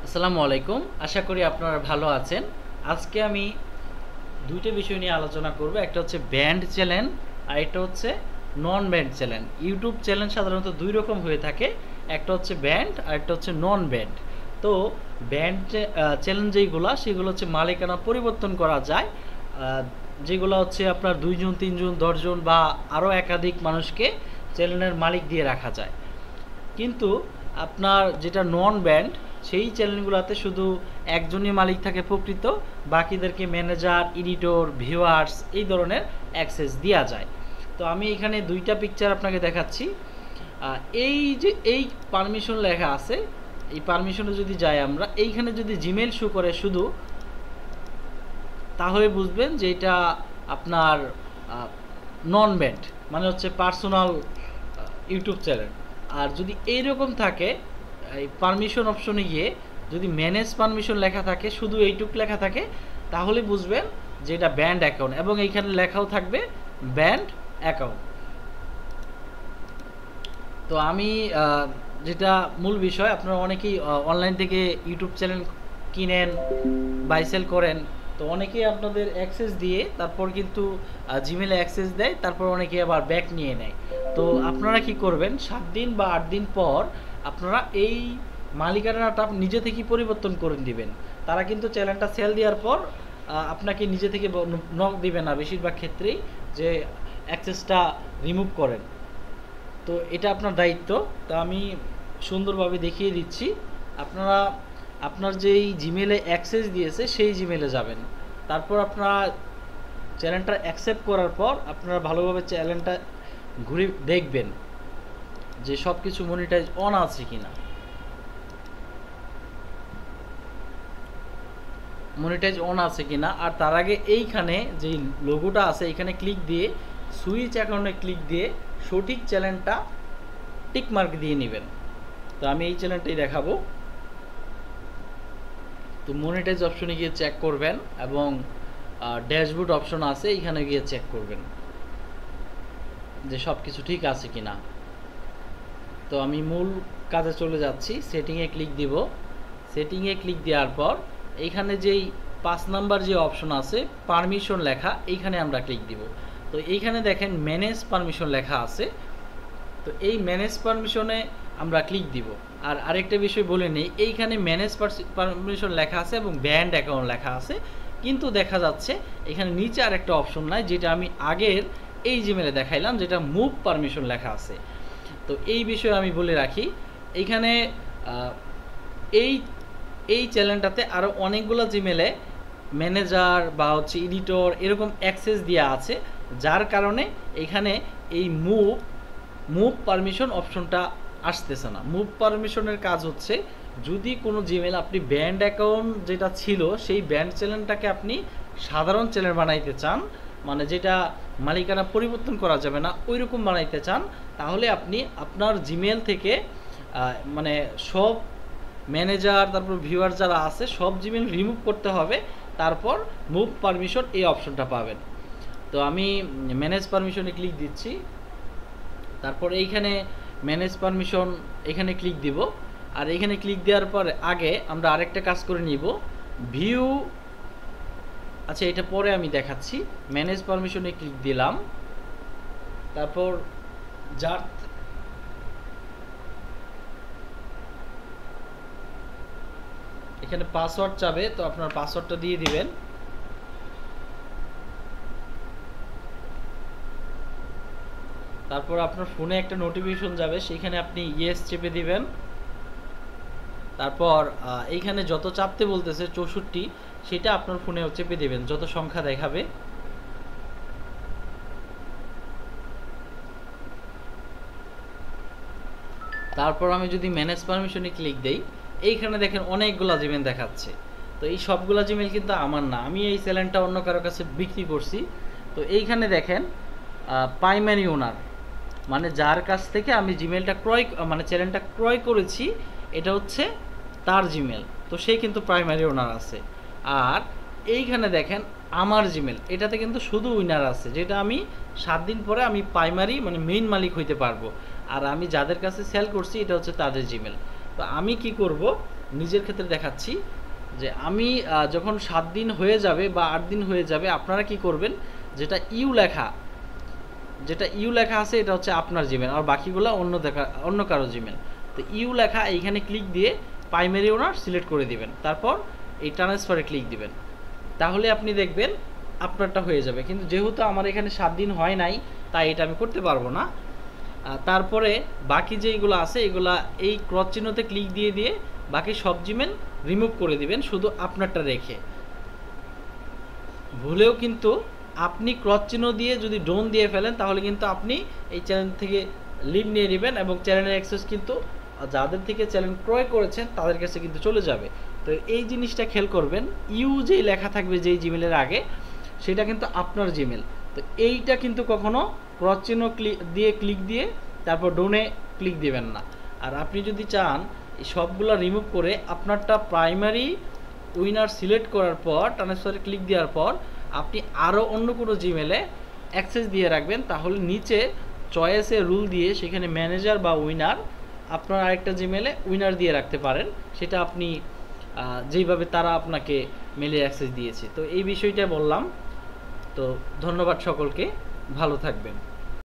আসসালামু আলাইকুম। আশা করি আপনারা ভালো আছেন। আজকে আমি দুইটা বিষয় নিয়ে আলোচনা করব। একটা হচ্ছে ব্যান্ড চ্যানেল আর একটা হচ্ছে নন ব্যান্ড চ্যানেল। ইউটিউব চ্যানেল সাধারণত দুই রকম হয়ে থাকে, একটা হচ্ছে ব্যান্ড আর একটা হচ্ছে নন ব্যান্ড। তো ব্যান্ড চ্যানেল যেগুলো সেগুলো হচ্ছে মালিকানা পরিবর্তন করা যায়, যেগুলো হচ্ছে আপনার 2 জন 3 জন 10 জন বা আরও একাধিক মানুষকে চ্যানেলের মালিক দিয়ে রাখা যায়। কিন্তু আপনার যেটা নন ব্যান্ড সেই চ্যানেলগুলোতে শুধু একজনই মালিক থাকে প্রকৃত, বাকিদেরকে ম্যানেজার, এডিটর, ভিউয়ার্স এই ধরনের অ্যাক্সেস দেওয়া যায়। তো আমি এখানে দুইটা পিকচার আপনাকে দেখাচ্ছি। এই যে এই পারমিশন লেখা আছে, এই পারমিশনে যদি যাই আমরা, এইখানে যদি জিমেল শো করে শুধু, তাহলে বুঝবেন যে এটা আপনার নন ব্যান্ড, মানে হচ্ছে পার্সোনাল ইউটিউব চ্যানেল। আর যদি এইরকম থাকে, এই পারমিশন অপশনে গিয়ে যদি ম্যানেজ পারমিশন লেখা থাকে, শুধু এইটুক লেখা থাকে, তাহলে বুঝবেন যে এটা ব্যান্ড অ্যাকাউন্ট, এবং এইখানে লেখাও থাকবে ব্যান্ড অ্যাকাউন্ট। তো আমি যেটা মূল বিষয়, আপনারা অনেকেই অনলাইন থেকে ইউটিউব চ্যানেল কিনেন, বাই সেল করেন। তো অনেকেই আপনাদের অ্যাক্সেস দিয়ে তারপর কিন্তু জিমেলে অ্যাক্সেস দেয়, তারপর অনেকে আবার ব্যাক নিয়ে নেয়। তো আপনারা কি করবেন, 7 দিন বা 8 দিন পর আপনারা এই মালিকানাটা নিজে থেকেই পরিবর্তন করে দিবেন। তারা কিন্তু চ্যানেলটা সেল দেওয়ার পর আপনাকে নিজে থেকে নক দিবে না বেশিরভাগ ক্ষেত্রেই, যে অ্যাক্সেসটা রিমুভ করেন। তো এটা আপনার দায়িত্ব। তো আমি সুন্দরভাবে দেখিয়ে দিচ্ছি। আপনারা আপনার যেই জিমেলে অ্যাক্সেস দিয়েছে সেই জিমেলে যাবেন, তারপর আপনারা চ্যানেলটা অ্যাকসেপ্ট করার পর আপনারা ভালোভাবে চ্যানেলটা ঘুরে দেখবেন যে সব কিছু মনিটাইজ অন আছে কিনা। মনিটাইজ অন আছে কিনা, আর তার আগে এইখানে যেই লোগোটা আছে এখানে ক্লিক দিয়ে, সুইচ অ্যাকাউন্টে ক্লিক দিয়ে সঠিক চ্যানেলটা টিক মার্ক দিয়ে নেবেন। তো আমি এই চ্যানেলটাই দেখাবো। তো মনিটাইজ অপশনে গিয়ে চেক করবেন, এবং ড্যাশবোর্ড অপশন আছে, এখানে গিয়ে চেক করবেন যে সব কিছু ঠিক আছে কিনা। তো আমি মূল কাজে চলে যাচ্ছি, সেটিংয়ে ক্লিক দিব। সেটিংয়ে ক্লিক দেওয়ার পর এইখানে যেই 5 নাম্বার যে অপশন আছে পারমিশন লেখা, এইখানে আমরা ক্লিক দিব। তো এইখানে দেখেন ম্যানেজ পারমিশন লেখা আছে। তো এই ম্যানেজ পারমিশনে আমরা ক্লিক দিব। আর আরেকটা বিষয় বলে নেই, এইখানে ম্যানেজ পারমিশন লেখা আছে এবং ব্যান্ড অ্যাকাউন্ট লেখা আছে, কিন্তু দেখা যাচ্ছে এখানে নিচে আরেকটা অপশন নাই, যেটা আমি আগের এই জিমেলে দেখাইলাম, যেটা মুভ পারমিশন লেখা আছে। তো এই বিষয়ে আমি বলে রাখি, এইখানে এই এই চ্যানেলটাতে আরও অনেকগুলো জিমেলে ম্যানেজার বা হচ্ছে এডিটর এরকম অ্যাক্সেস দেওয়া আছে, যার কারণে এখানে এই মুভ পারমিশন অপশনটা আসতেছে না। মুভ পারমিশনের কাজ হচ্ছে, যদি কোনো জিমেল আপনি ব্যান্ড অ্যাকাউন্ট যেটা ছিল সেই ব্যান্ড চ্যানেলটাকে আপনি সাধারণ চ্যানেল বানাইতে চান, মানে যেটা মালিকানা পরিবর্তন করা যাবে না ওই রকম বানাইতে চান, তাহলে আপনি আপনার জিমেল থেকে মানে সব ম্যানেজার, তারপর ভিউয়ার যারা আছে সব জিমেল রিমুভ করতে হবে, তারপর মুভ পারমিশন এই অপশনটা পাবেন। তো আমি ম্যানেজ পারমিশনে ক্লিক দিচ্ছি। তারপর এইখানে ম্যানেজ পারমিশন এখানে ক্লিক দিব। আর এখানে ক্লিক দেওয়ার পর আগে আমরা আরেকটা কাজ করে নিব, ভিউ। আচ্ছা, এটা পরে আমি দেখাচ্ছি। ম্যানেজ পারমিশনে ক্লিক দিলাম, তারপর যার এখানে পাসওয়ার্ড চাবে, তো আপনার পাসওয়ার্ডটা দিয়ে দিবেন। তারপর আপনার ফোনে একটা নোটিফিকেশন যাবে, সেখানে আপনি ইয়েস চেপে দিবেন। তারপর এইখানে যত চাপতে বলতেছে 64, সেটা আপনার ফোনে চেপে দেবেন যত সংখ্যা দেখাবে। তারপর আমি যদি ম্যানেজ পারমিশনে ক্লিক দেই, এইখানে দেখেন অনেকগুলো জিমেল দেখাচ্ছে। তো এই সবগুলো জিমেল কিন্তু আমার না, আমি এই চ্যানেলটা অন্য কারো কাছে বিক্রি করছি। তো এইখানে দেখেন প্রাইমারি ওনার, মানে যার কাছ থেকে আমি জিমেলটা মানে চ্যানেলটা ক্রয় করেছি, এটা হচ্ছে তার জিমেল। তো সে কিন্তু প্রাইমারি ওনার আছে। আর এইখানে দেখেন আমার জিমেল, এটাতে কিন্তু শুধু উইনার আছে, যেটা আমি 7 দিন পরে আমি প্রাইমারি মানে মেইন মালিক হইতে পারবো। আর আমি যাদের কাছে সেল করছি এটা হচ্ছে তাদের জিমেল। তো আমি কি করব, নিজের ক্ষেত্রে দেখাচ্ছি যে আমি যখন 7 দিন হয়ে যাবে বা 8 দিন হয়ে যাবে, আপনারা কি করবেন, যেটা ইউ লেখা আছে এটা হচ্ছে আপনার জিমেল, আর বাকিগুলো অন্য কারো জিমেল। তো ইউ লেখা এইখানে ক্লিক দিয়ে প্রাইমারি ওনার সিলেক্ট করে দিবেন, তারপর এই ট্রান্সফারে ক্লিক দিবেন, তাহলে আপনি দেখবেন আপনারটা হয়ে যাবে। কিন্তু যেহেতু আমার এখানে 7 দিন হয় নাই, তাই এটা আমি করতে পারবো না। তারপরে বাকি যেইগুলো আছে এগুলা এই ক্রস চিহ্নতে ক্লিক দিয়ে দিয়ে বাকি সব জিমেল রিমুভ করে দিবেন, শুধু আপনারটা রেখে। ভুলেও কিন্তু আপনি ক্রস চিহ্ন দিয়ে যদি ডোন দিয়ে ফেলেন, তাহলে কিন্তু আপনি এই চ্যানেল থেকে লিড নিয়ে নেবেন এবং চ্যানেলের অ্যাক্সেস কিন্তু যাদের থেকে চ্যানেল ক্রয় করেছেন তাদের কাছে কিন্তু চলে যাবে। তো এই জিনিসটা খেয়াল করবেন, ইউ যেই লেখা থাকবে যেই জিমেলের আগে, সেটা কিন্তু আপনার জিমেল। তো এইটা কিন্তু কখনো ক্রস চিহ্ন ক্লিক দিয়ে তারপর ডোনে ক্লিক দিবেন না। আর আপনি যদি চান এই সবগুলো রিমুভ করে আপনারটা প্রাইমারি উইনার সিলেক্ট করার পর ট্রান্সফারে ক্লিক দেওয়ার পর আপনি আরও অন্য কোনো জিমেলে অ্যাক্সেস দিয়ে রাখবেন, তাহলে নিচে চয়েসে রুল দিয়ে সেখানে ম্যানেজার বা উইনার আপনার আরেকটা জিমেলে উইনার দিয়ে রাখতে পারেন, সেটা আপনি যেইভাবে তারা আপনাকে মেলে অ্যাক্সেস দিয়েছে। তো এই বিষয়টা বললাম। তো ধন্যবাদ সকলকে, ভালো থাকবেন।